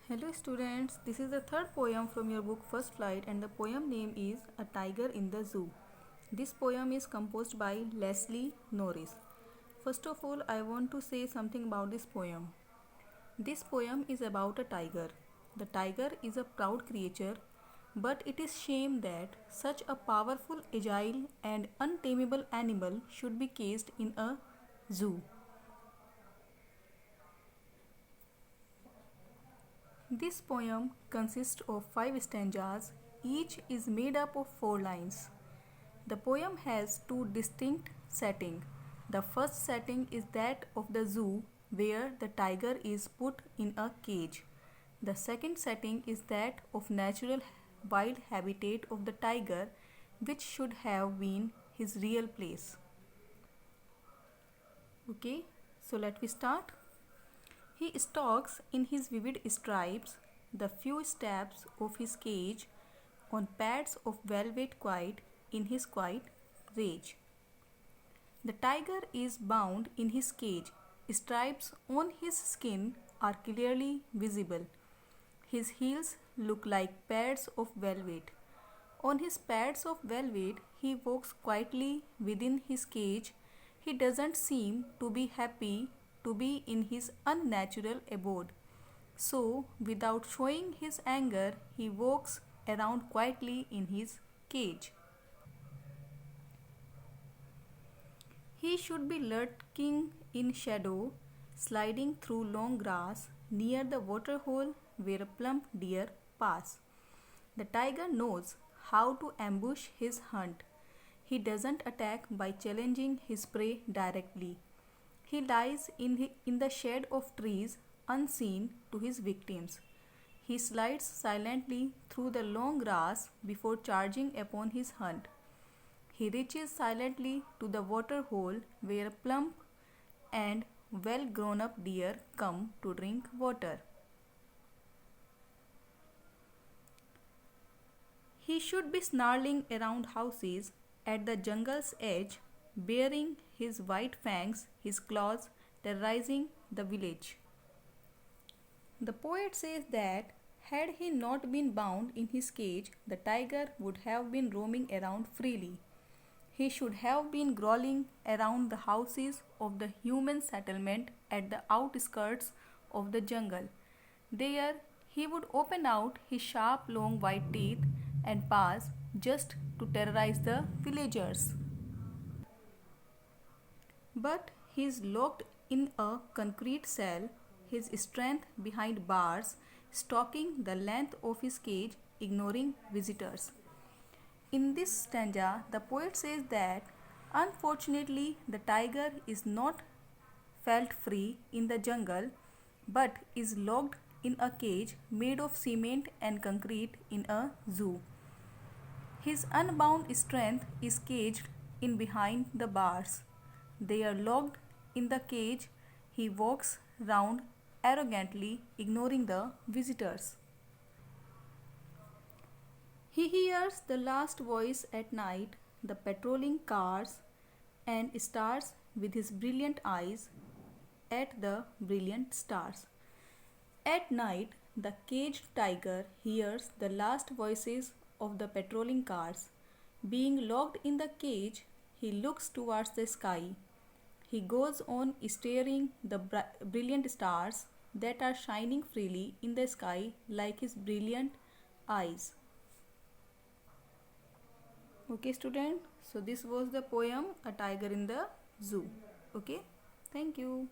Hello students, this is the third poem from your book First Flight and the poem name is A Tiger in the Zoo. This poem is composed by Leslie Norris. First of all, I want to say something about this poem. This poem is about a tiger. The tiger is a proud creature, but it is shame that such a powerful, agile and untamable animal should be caged in a zoo. This poem consists of 5 stanzas, each is made up of 4 lines. The poem has two distinct settings. The first setting is that of the zoo where the tiger is put in a cage. The second setting is that of natural wild habitat of the tiger, which should have been his real place. Okay, so let me start. He stalks in his vivid stripes the few steps of his cage on pads of velvet quiet in his quiet rage. The tiger is bound in his cage. Stripes on his skin are clearly visible. His heels look like pads of velvet. On his pads of velvet, he walks quietly within his cage. He doesn't seem to be happy to be in his unnatural abode. So, without showing his anger, he walks around quietly in his cage. He should be lurking in shadow, sliding through long grass near the water hole where a plump deer pass. The tiger knows how to ambush his hunt. He doesn't attack by challenging his prey directly. He lies in the shade of trees unseen to his victims. He slides silently through the long grass before charging upon his hunt. He reaches silently to the water hole where plump and well grown up deer come to drink water. He should be snarling around houses at the jungle's edge, baring his white fangs, his claws, terrorizing the village. The poet says that had he not been bound in his cage, the tiger would have been roaming around freely. He should have been growling around the houses of the human settlement at the outskirts of the jungle. There, he would open out his sharp, long white teeth and pass just to terrorize the villagers. But he is locked in a concrete cell, his strength behind bars, stalking the length of his cage, ignoring visitors. In this stanza, the poet says that unfortunately the tiger is not felt free in the jungle but is locked in a cage made of cement and concrete in a zoo. His unbound strength is caged in behind the bars. They are locked in the cage. He walks round arrogantly, ignoring the visitors. He hears the last voice at night, the patrolling cars, and stares with his brilliant eyes at the brilliant stars. At night, the caged tiger hears the last voices of the patrolling cars. Being locked in the cage, he looks towards the sky. He goes on staring the brilliant stars that are shining freely in the sky like his brilliant eyes. Okay student, so this was the poem A Tiger in the Zoo. Okay, thank you.